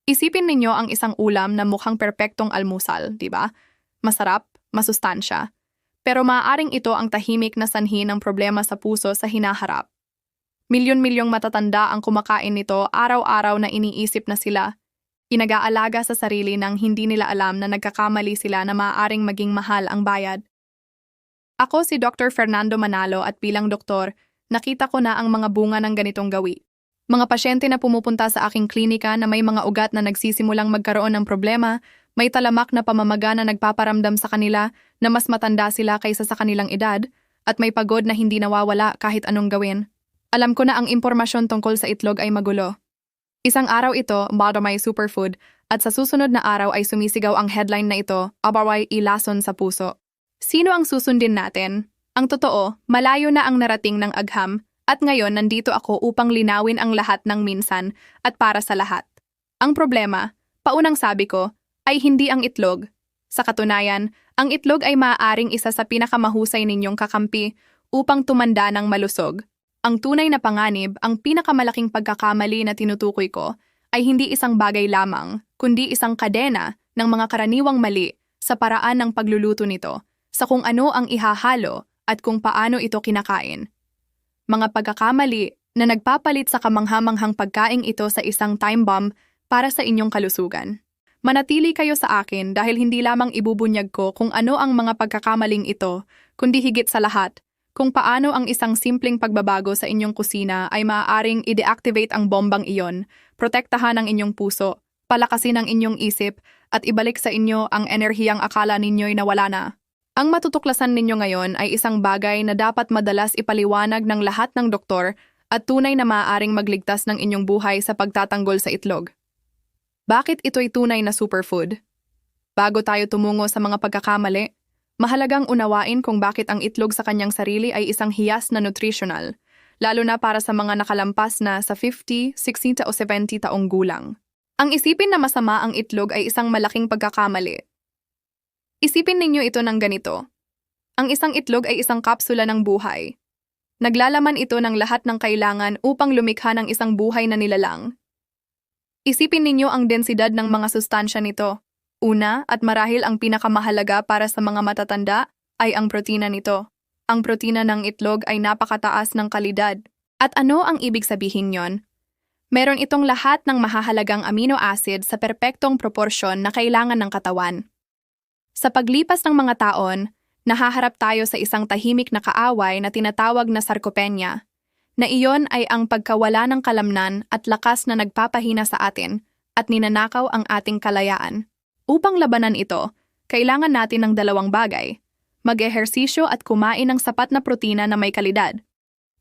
Isipin ninyo ang isang ulam na mukhang perpektong almusal, di ba? Masarap, masustansya. Pero maaaring ito ang tahimik na sanhi ng problema sa puso sa hinaharap. Milyon-milyong matatanda ang kumakain nito araw-araw na iniisip na sila. Inag-aalaga sa sarili nang hindi nila alam na nagkakamali sila na maaaring maging mahal ang bayad. Ako si Dr. Fernando Manalo at bilang doktor, nakita ko na ang mga bunga ng ganitong gawi. Mga pasyente na pumupunta sa aking klinika na may mga ugat na nagsisimulang magkaroon ng problema, may talamak na pamamaga na nagpaparamdam sa kanila na mas matanda sila kaysa sa kanilang edad, at may pagod na hindi nawawala kahit anong gawin. Alam ko na ang impormasyon tungkol sa itlog ay magulo. Isang araw ito, may superfood, at sa susunod na araw ay sumisigaw ang headline na ito, abaway ilason sa puso. Sino ang susundin natin? Ang totoo, malayo na ang narating ng agham, at ngayon nandito ako upang linawin ang lahat ng minsan at para sa lahat. Ang problema, paunang sabi ko, ay hindi ang itlog. Sa katunayan, ang itlog ay maaaring isa sa pinakamahusay ninyong kakampi upang tumanda ng malusog. Ang tunay na panganib, ang pinakamalaking pagkakamali na tinutukoy ko, ay hindi isang bagay lamang, kundi isang kadena ng mga karaniwang mali sa paraan ng pagluluto nito, sa kung ano ang ihahalo at kung paano ito kinakain. Mga pagkakamali na nagpapalit sa kamanghamanghang pagkaing ito sa isang time bomb para sa inyong kalusugan. Manatili kayo sa akin dahil hindi lamang ibubunyag ko kung ano ang mga pagkakamaling ito, kundi higit sa lahat, kung paano ang isang simpleng pagbabago sa inyong kusina ay maaaring i-deactivate ang bombang iyon, protektahan ang inyong puso, palakasin ang inyong isip, at ibalik sa inyo ang enerhiyang akala ninyo'y nawala na. Ang matutuklasan ninyo ngayon ay isang bagay na dapat madalas ipaliwanag ng lahat ng doktor at tunay na maaaring magligtas ng inyong buhay sa pagtatanggol sa itlog. Bakit ito'y tunay na superfood? Bago tayo tumungo sa mga pagkakamali, mahalagang unawain kung bakit ang itlog sa kanyang sarili ay isang hiyas na nutritional, lalo na para sa mga nakalampas na sa 50, 60 o 70 taong gulang. Ang isipin na masama ang itlog ay isang malaking pagkakamali. Isipin ninyo ito ng ganito. Ang isang itlog ay isang kapsula ng buhay. Naglalaman ito ng lahat ng kailangan upang lumikha ng isang buhay na nilalang. Isipin ninyo ang densidad ng mga sustansya nito. Una at marahil ang pinakamahalaga para sa mga matatanda ay ang protina nito. Ang protina ng itlog ay napakataas ng kalidad. At ano ang ibig sabihin yon? Meron itong lahat ng mahahalagang amino acid sa perpektong proporsyon na kailangan ng katawan. Sa paglipas ng mga taon, nahaharap tayo sa isang tahimik na kaaway na tinatawag na sarcopenia, na iyon ay ang pagkawala ng kalamnan at lakas na nagpapahina sa atin at ninanakaw ang ating kalayaan. Upang labanan ito, kailangan natin ng dalawang bagay, mag-ehersisyo at kumain ng sapat na protina na may kalidad.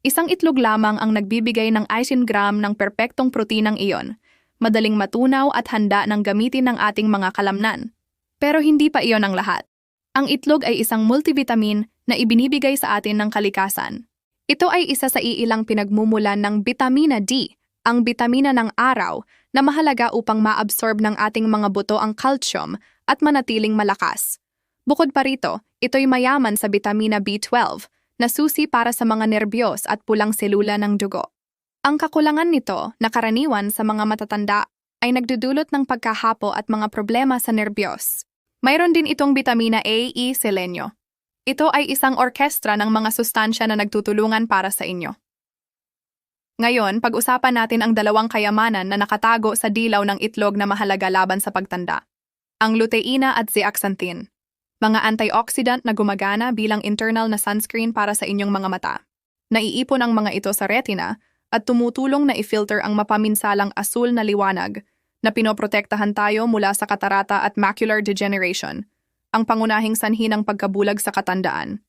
Isang itlog lamang ang nagbibigay ng 1 gram ng perpektong protinang iyon, madaling matunaw at handa ng gamitin ng ating mga kalamnan. Pero hindi pa iyon ang lahat. Ang itlog ay isang multivitamin na ibinibigay sa atin ng kalikasan. Ito ay isa sa iilang pinagmumulan ng bitamina D, ang bitamina ng araw na mahalaga upang maabsorb ng ating mga buto ang calcium at manatiling malakas. Bukod pa rito, ito'y mayaman sa bitamina B12 na susi para sa mga nerbiyos at pulang selula ng dugo. Ang kakulangan nito na karaniwan sa mga matatanda ay nagdudulot ng pagkahapo at mga problema sa nerbiyos. Mayroon din itong bitamina A, E, selenyo. Ito ay isang orkestra ng mga sustansya na nagtutulungan para sa inyo. Ngayon, pag-usapan natin ang dalawang kayamanan na nakatago sa dilaw ng itlog na mahalaga laban sa pagtanda. Ang luteina at zeaxanthin, mga antioxidant na gumagana bilang internal na sunscreen para sa inyong mga mata. Naiipon ang mga ito sa retina at tumutulong na i-filter ang mapaminsalang asul na liwanag na pinoprotektahan tayo mula sa katarata at macular degeneration, ang pangunahing sanhi ng pagkabulag sa katandaan.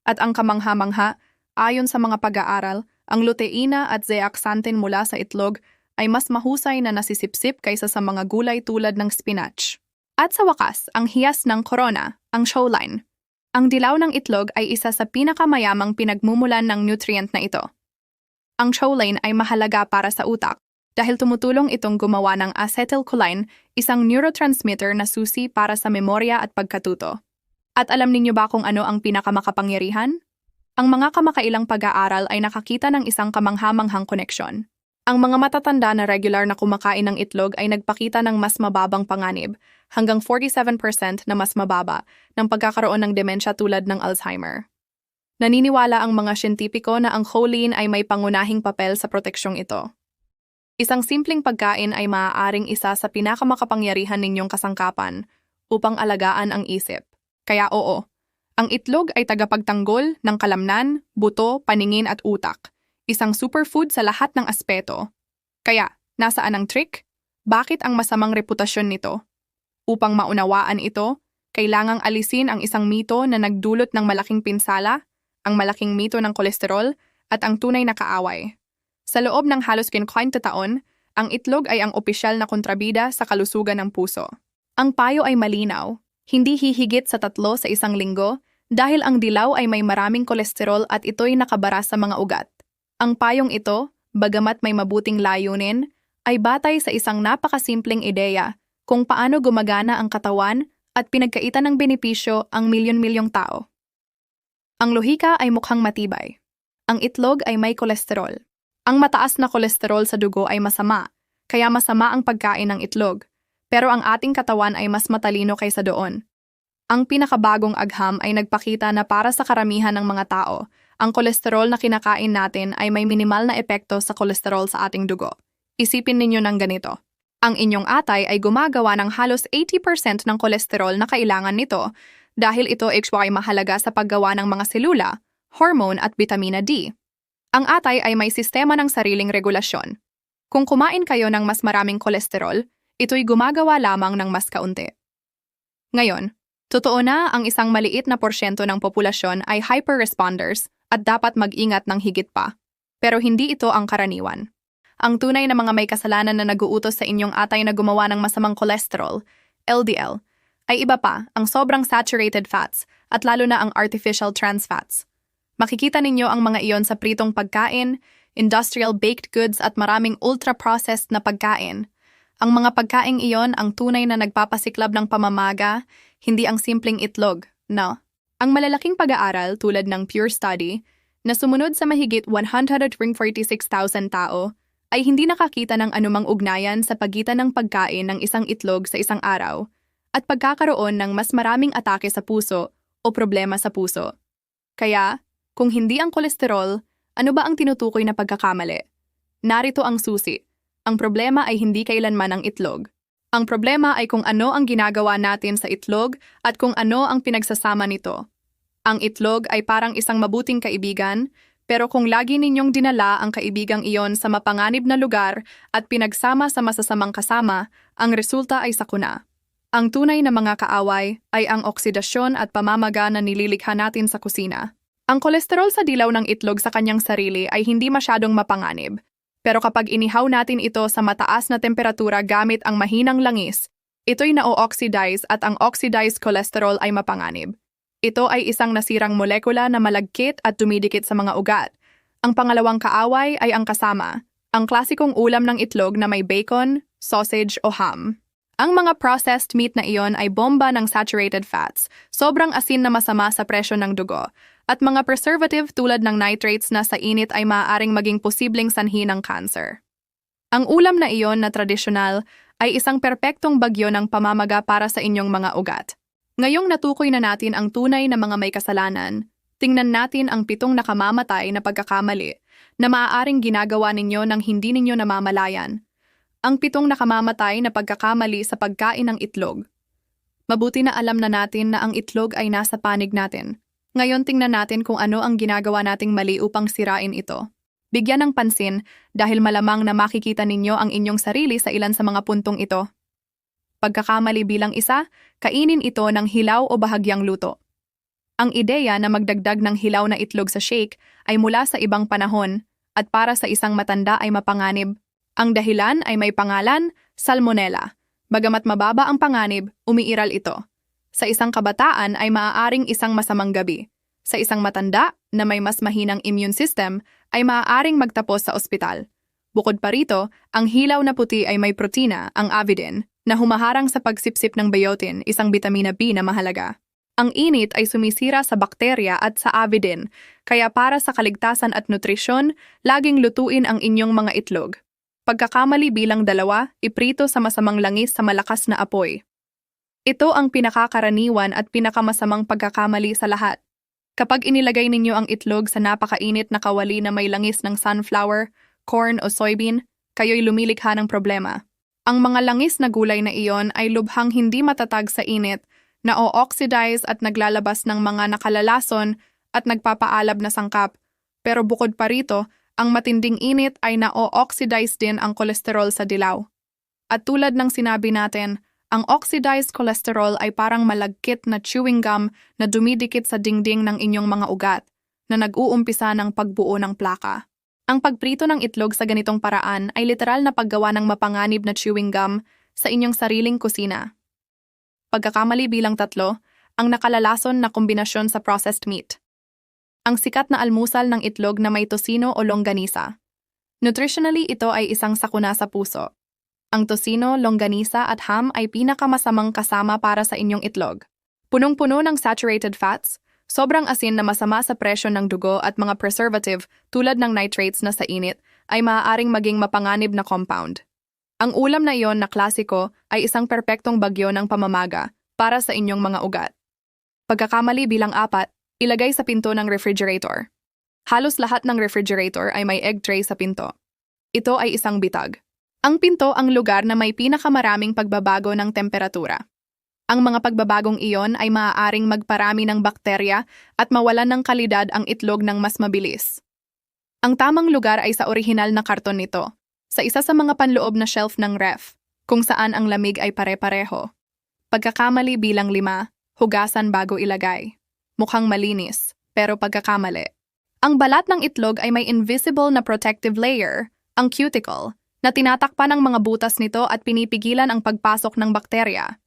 At ang kamangha-mangha, ayon sa mga pag-aaral, ang luteina at zeaxanthin mula sa itlog ay mas mahusay na nasisipsip kaysa sa mga gulay tulad ng spinach. At sa wakas, ang hiyas ng corona, ang shoreline. Ang dilaw ng itlog ay isa sa pinakamayamang pinagmumulan ng nutrient na ito. Ang choline ay mahalaga para sa utak dahil tumutulong itong gumawa ng acetylcholine, isang neurotransmitter na susi para sa memorya at pagkatuto. At alam ninyo ba kung ano ang pinakamakapangyarihan? Ang mga kamakailang pag-aaral ay nakakita ng isang kamanghamanghang koneksyon. Ang mga matatanda na regular na kumakain ng itlog ay nagpakita ng mas mababang panganib, hanggang 47% na mas mababa, ng pagkakaroon ng demensya tulad ng Alzheimer. Naniniwala ang mga siyentipiko na ang choline ay may pangunahing papel sa proteksyong ito. Isang simpleng pagkain ay maaaring isa sa pinakamakapangyarihan ninyong kasangkapan upang alagaan ang isip. Kaya oo, ang itlog ay tagapagtanggol ng kalamnan, buto, paningin at utak. Isang superfood sa lahat ng aspeto. Kaya, nasaan ang trick? Bakit ang masamang reputasyon nito? Upang maunawaan ito, kailangang alisin ang isang mito na nagdulot ng malaking pinsala, ang malaking mito ng kolesterol, at ang tunay na kaaway. Sa loob ng halos 50 taon, ang itlog ay ang opisyal na kontrabida sa kalusugan ng puso. Ang payo ay malinaw, hindi hihigit sa 3 sa isang linggo dahil ang dilaw ay may maraming kolesterol at ito'y nakabara sa mga ugat. Ang payong ito, bagamat may mabuting layunin, ay batay sa isang napakasimpleng ideya kung paano gumagana ang katawan at pinagkaitan ng benepisyo ang milyon-milyong tao. Ang lohika ay mukhang matibay. Ang itlog ay may kolesterol. Ang mataas na kolesterol sa dugo ay masama, kaya masama ang pagkain ng itlog. Pero ang ating katawan ay mas matalino kaysa doon. Ang pinakabagong agham ay nagpakita na para sa karamihan ng mga tao, ang kolesterol na kinakain natin ay may minimal na epekto sa kolesterol sa ating dugo. Isipin ninyo ng ganito. Ang inyong atay ay gumagawa ng halos 80% ng kolesterol na kailangan nito dahil ito ay mahalaga sa paggawa ng mga selula, hormone at vitamina D. Ang atay ay may sistema ng sariling regulasyon. Kung kumain kayo ng mas maraming kolesterol, ito'y gumagawa lamang ng mas kaunti. Ngayon, totoo na ang isang maliit na porsyento ng populasyon ay hyper-responders at dapat mag-ingat ng higit pa. Pero hindi ito ang karaniwan. Ang tunay na mga may kasalanan na nag-uutos sa inyong atay na gumawa ng masamang cholesterol, LDL, ay iba pa, ang sobrang saturated fats at lalo na ang artificial trans fats. Makikita ninyo ang mga iyon sa pritong pagkain, industrial baked goods at maraming ultra-processed na pagkain. Ang mga pagkaing iyon ang tunay na nagpapasiklab ng pamamaga, hindi ang simpleng itlog, no? Ang malalaking pag-aaral tulad ng Pure Study na sumunod sa mahigit 146,000 tao ay hindi nakakita ng anumang ugnayan sa pagitan ng pagkain ng isang itlog sa isang araw at pagkakaroon ng mas maraming atake sa puso o problema sa puso. Kaya, kung hindi ang kolesterol, ano ba ang tinutukoy na pagkakamali? Narito ang susi. Ang problema ay hindi kailanman ang itlog. Ang problema ay kung ano ang ginagawa natin sa itlog at kung ano ang pinagsasama nito. Ang itlog ay parang isang mabuting kaibigan, pero kung lagi ninyong dinala ang kaibigang iyon sa mapanganib na lugar at pinagsama sa masasamang kasama, ang resulta ay sakuna. Ang tunay na mga kaaway ay ang oksidasyon at pamamaga na nililikha natin sa kusina. Ang kolesterol sa dilaw ng itlog sa kanyang sarili ay hindi masyadong mapanganib. Pero kapag inihaw natin ito sa mataas na temperatura gamit ang mahinang langis, ito'y na-oxidize at ang oxidized cholesterol ay mapanganib. Ito ay isang nasirang molekula na malagkit at dumidikit sa mga ugat. Ang pangalawang kaaway ay ang kasama, ang klasikong ulam ng itlog na may bacon, sausage o ham. Ang mga processed meat na iyon ay bomba ng saturated fats, sobrang asin na masama sa presyo ng dugo, at mga preservative tulad ng nitrates na sa init ay maaaring maging posibleng sanhi ng cancer. Ang ulam na iyon na tradisyonal ay isang perpektong bagyo ng pamamaga para sa inyong mga ugat. Ngayong natukoy na natin ang tunay na mga may kasalanan, tingnan natin ang 7 nakamamatay na pagkakamali na maaaring ginagawa ninyo nang hindi ninyo namamalayan. Ang 7 nakamamatay na pagkakamali sa pagkain ng itlog. Mabuti na alam na natin na ang itlog ay nasa panig natin. Ngayon tingnan natin kung ano ang ginagawa nating mali upang sirain ito. Bigyan ng pansin dahil malamang na makikita ninyo ang inyong sarili sa ilan sa mga puntong ito. Pagkakamali bilang isa, kainin ito ng hilaw o bahagyang luto. Ang ideya na magdagdag ng hilaw na itlog sa shake ay mula sa ibang panahon at para sa isang matanda ay mapanganib. Ang dahilan ay may pangalan, salmonella. Bagamat mababa ang panganib, umiiral ito. Sa isang kabataan ay maaaring isang masamang gabi. Sa isang matanda na may mas mahinang immune system ay maaaring magtapos sa ospital. Bukod pa rito, ang hilaw na puti ay may protina, ang avidin, na humaharang sa pagsipsip ng biotin, isang bitamina B na mahalaga. Ang init ay sumisira sa bakterya at sa avidin, kaya para sa kaligtasan at nutrisyon, laging lutuin ang inyong mga itlog. Pagkakamali bilang 2, iprito sa masamang langis sa malakas na apoy. Ito ang pinakakaraniwan at pinakamasamang pagkakamali sa lahat. Kapag inilagay ninyo ang itlog sa napakainit na kawali na may langis ng sunflower, corn o soybean, kayo'y lumilikha ng problema. Ang mga langis na gulay na iyon ay lubhang hindi matatag sa init, na o-oxidize at naglalabas ng mga nakalalason at nagpapaalab na sangkap. Pero bukod pa rito, ang matinding init ay na-o-oxidize din ang kolesterol sa dilaw. At tulad ng sinabi natin, ang oxidized cholesterol ay parang malagkit na chewing gum na dumidikit sa dingding ng inyong mga ugat, na nag-uumpisa ng pagbuo ng plaka. Ang pagprito ng itlog sa ganitong paraan ay literal na paggawa ng mapanganib na chewing gum sa inyong sariling kusina. Pagkakamali bilang 3, ang nakalalason na kombinasyon sa processed meat. Ang sikat na almusal ng itlog na may tosino o longganisa. Nutritionally, ito ay isang sakuna sa puso. Ang tosino, longganisa at ham ay pinakamasamang kasama para sa inyong itlog. Punong-puno ng saturated fats, sobrang asin na masama sa presyo ng dugo at mga preservative tulad ng nitrates na sa init ay maaaring maging mapanganib na compound. Ang ulam na iyon na klasiko ay isang perpektong bagyo ng pamamaga para sa inyong mga ugat. Pagkakamali bilang 4, ilagay sa pinto ng refrigerator. Halos lahat ng refrigerator ay may egg tray sa pinto. Ito ay isang bitag. Ang pinto ang lugar na may pinakamaraming pagbabago ng temperatura. Ang mga pagbabagong iyon ay maaaring magparami ng bakterya at mawalan ng kalidad ang itlog ng mas mabilis. Ang tamang lugar ay sa orihinal na karton nito, sa isa sa mga panloob na shelf ng ref, kung saan ang lamig ay pare-pareho. Pagkakamali bilang 5, hugasan bago ilagay. Mukhang malinis, pero pagkakamali. Ang balat ng itlog ay may invisible na protective layer, ang cuticle, na tinatakpan ng mga butas nito at pinipigilan ang pagpasok ng bakterya.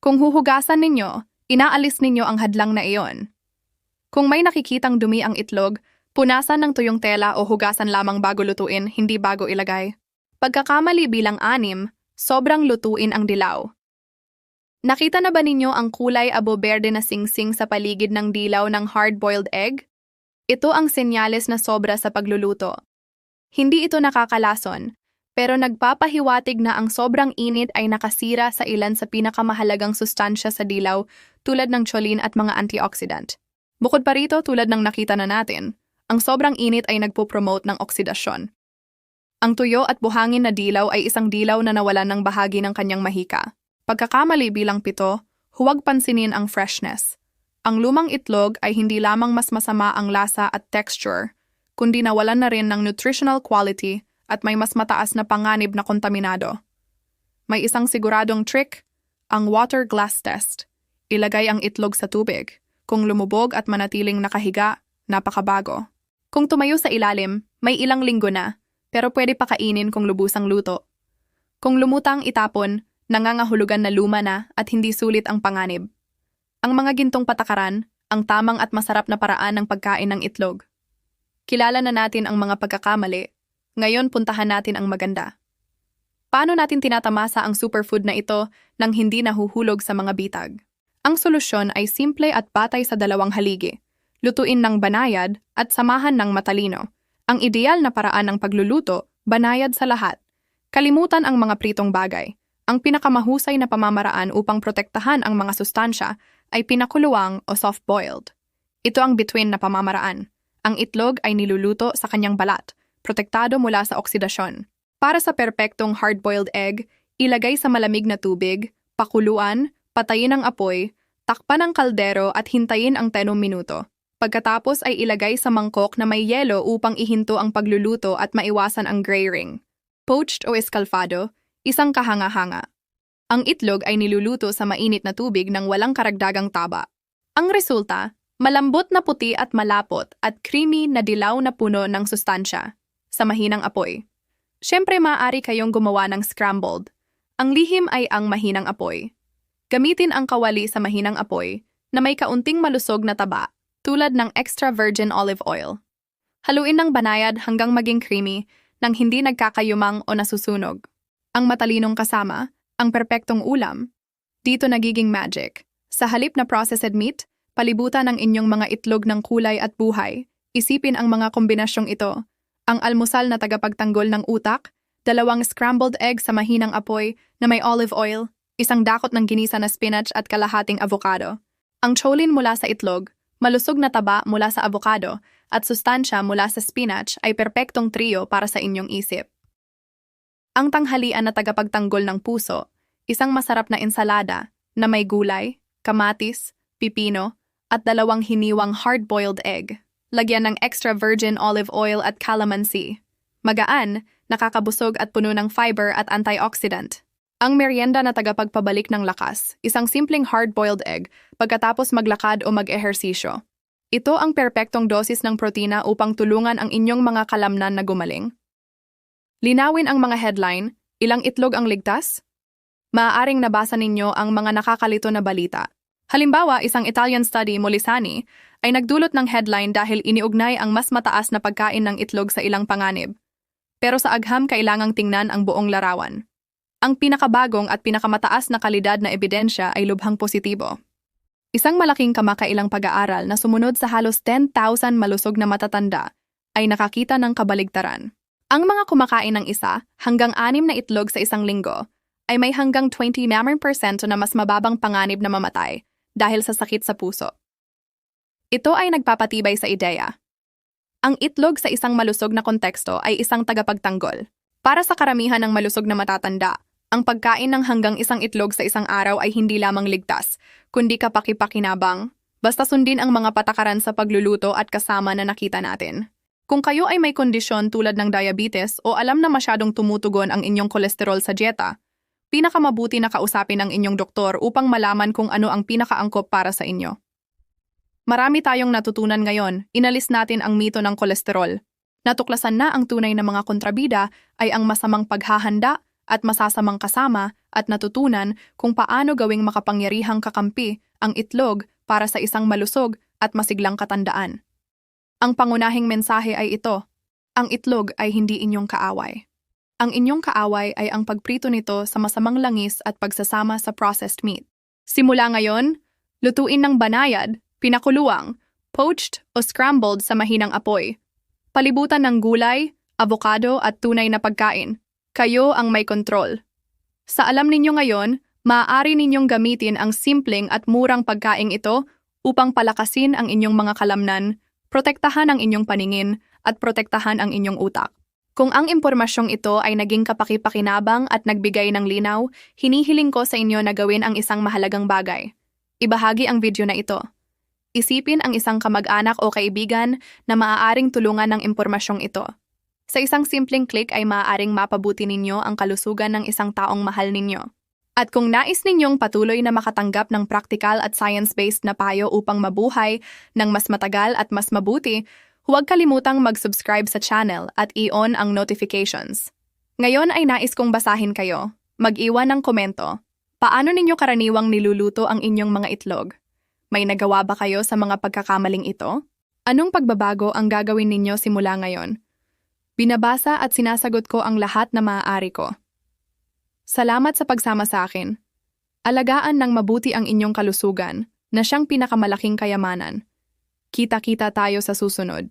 Kung huhugasan ninyo, inaalis ninyo ang hadlang na iyon. Kung may nakikitang dumi ang itlog, punasan ng tuyong tela o hugasan lamang bago lutuin, hindi bago ilagay. Pagkakamali bilang 6, sobrang lutuin ang dilaw. Nakita na ba ninyo ang kulay abo-berde na singsing sa paligid ng dilaw ng hard-boiled egg? Ito ang senyales na sobra sa pagluluto. Hindi ito nakakalason, pero nagpapahiwatig na ang sobrang init ay nakasira sa ilan sa pinakamahalagang sustansya sa dilaw tulad ng choline at mga antioxidant. Bukod pa rito, tulad ng nakita na natin, ang sobrang init ay nagpo-promote ng oksidasyon. Ang tuyo at buhangin na dilaw ay isang dilaw na nawalan ng bahagi ng kanyang mahika. Pagkakamali bilang 7, huwag pansinin ang freshness. Ang lumang itlog ay hindi lamang mas masama ang lasa at texture, kundi nawalan na rin ng nutritional quality at may mas mataas na panganib na kontaminado. May isang siguradong trick, ang water glass test. Ilagay ang itlog sa tubig. Kung lumubog at manatiling nakahiga, napakabago. Kung tumayo sa ilalim, may ilang linggo na, pero pwede pa kainin kung lubusang luto. Kung lumutang itapon, nangangahulugan na luma na at hindi sulit ang panganib. Ang mga gintong patakaran, ang tamang at masarap na paraan ng pagkain ng itlog. Kilala na natin ang mga pagkakamali, ngayon puntahan natin ang maganda. Paano natin tinatamasa ang superfood na ito nang hindi nahuhulog sa mga bitag? Ang solusyon ay simple at batay sa 2 haligi. Lutuin ng banayad at samahan ng matalino. Ang ideal na paraan ng pagluluto, banayad sa lahat. Kalimutan ang mga pritong bagay. Ang pinakamahusay na pamamaraan upang protektahan ang mga sustansya ay pinakuluang o soft-boiled. Ito ang between na pamamaraan. Ang itlog ay niluluto sa kanyang balat, protektado mula sa oksidasyon. Para sa perpektong hard-boiled egg, ilagay sa malamig na tubig, pakuluan, patayin ang apoy, takpan ang kaldero at hintayin ang 10 minuto. Pagkatapos ay ilagay sa mangkok na may yelo upang ihinto ang pagluluto at maiwasan ang gray ring. Poached o escalfado, isang kahanga-hanga. Ang itlog ay niluluto sa mainit na tubig ng walang karagdagang taba. Ang resulta, malambot na puti at malapot at creamy na dilaw na puno ng sustansya sa mahinang apoy. Siyempre maaari kayong gumawa ng scrambled. Ang lihim ay ang mahinang apoy. Gamitin ang kawali sa mahinang apoy na may kaunting malusog na taba tulad ng extra virgin olive oil. Haluin ng banayad hanggang maging creamy nang hindi nagkakayumang o nasusunog. Ang matalinong kasama, ang perpektong ulam. Dito nagiging magic. Sa halip na processed meat, palibutan ang inyong mga itlog ng kulay at buhay. Isipin ang mga kombinasyong ito. Ang almusal na tagapagtanggol ng utak, 2 scrambled egg sa mahinang apoy na may olive oil, 1 dakot ng ginisa na spinach at kalahating avocado. Ang choline mula sa itlog, malusog na taba mula sa avocado, at sustansya mula sa spinach ay perpektong trio para sa inyong isip. Ang tanghalian na tagapagtanggol ng puso, 1 masarap na ensalada na may gulay, kamatis, pipino, at 2 hiniwang hard-boiled egg. Lagyan ng extra virgin olive oil at calamansi. Magaan, nakakabusog at puno ng fiber at antioxidant. Ang merienda na tagapagpabalik ng lakas, 1 simpleng hard-boiled egg pagkatapos maglakad o mag-ehersisyo. Ito ang perpektong dosis ng protina upang tulungan ang inyong mga kalamnan na gumaling. Linawin ang mga headline, ilang itlog ang ligtas? Maaaring nabasa ninyo ang mga nakakalito na balita. Halimbawa, 1 Italian study Molisani ay nagdulot ng headline dahil iniugnay ang mas mataas na pagkain ng itlog sa ilang panganib. Pero sa agham kailangang tingnan ang buong larawan. Ang pinakabagong at pinakamataas na kalidad na ebidensya ay lubhang positibo. 1 malaking kamakailang pag-aaral na sumunod sa halos 10,000 malusog na matatanda ay nakakita ng kabaligtaran. Ang mga kumakain ng 1 hanggang 6 na itlog sa 1 linggo ay may hanggang 20% na mas mababang panganib na mamatay dahil sa sakit sa puso. Ito ay nagpapatibay sa ideya. Ang itlog sa 1 malusog na konteksto ay 1 tagapagtanggol. Para sa karamihan ng malusog na matatanda, ang pagkain ng hanggang 1 itlog sa 1 araw ay hindi lamang ligtas, kundi kapaki-pakinabang, basta sundin ang mga patakaran sa pagluluto at kasama na nakita natin. Kung kayo ay may kondisyon tulad ng diabetes o alam na masyadong tumutugon ang inyong kolesterol sa dieta, pinakamabuti na kausapin ang inyong doktor upang malaman kung ano ang pinakaangkop para sa inyo. Marami tayong natutunan ngayon, inalis natin ang mito ng kolesterol. Natuklasan na ang tunay na mga kontrabida ay ang masamang paghahanda at masasamang kasama at natutunan kung paano gawing makapangyarihang kakampi ang itlog para sa 1 malusog at masiglang katandaan. Ang pangunahing mensahe ay ito, ang itlog ay hindi inyong kaaway. Ang inyong kaaway ay ang pagprito nito sa masamang langis at pagsasama sa processed meat. Simula ngayon, lutuin ng banayad, pinakuluang, poached o scrambled sa mahinang apoy. Palibutan ng gulay, avocado at tunay na pagkain. Kayo ang may kontrol. Sa alam ninyo ngayon, maaari ninyong gamitin ang simpleng at murang pagkaing ito upang palakasin ang inyong mga kalamnan, protektahan ang inyong paningin, at protektahan ang inyong utak. Kung ang impormasyong ito ay naging kapaki-pakinabang at nagbigay ng linaw, hinihiling ko sa inyo na gawin ang 1 mahalagang bagay. Ibahagi ang video na ito. Isipin ang 1 kamag-anak o kaibigan na maaaring tulungan ng impormasyong ito. Sa 1 simpleng click ay maaaring mapabuti ninyo ang kalusugan ng 1 taong mahal ninyo. At kung nais ninyong patuloy na makatanggap ng practical at science-based na payo upang mabuhay ng mas matagal at mas mabuti, huwag kalimutang mag-subscribe sa channel at i-on ang notifications. Ngayon ay nais kong basahin kayo. Mag-iwan ng komento. Paano ninyo karaniwang niluluto ang inyong mga itlog? May nagawa ba kayo sa mga pagkakamaling ito? Anong pagbabago ang gagawin ninyo simula ngayon? Binabasa at sinasagot ko ang lahat na maaari ko. Salamat sa pagsama sa akin. Alagaan ng mabuti ang inyong kalusugan na siyang pinakamalaking kayamanan. Kita-kita tayo sa susunod.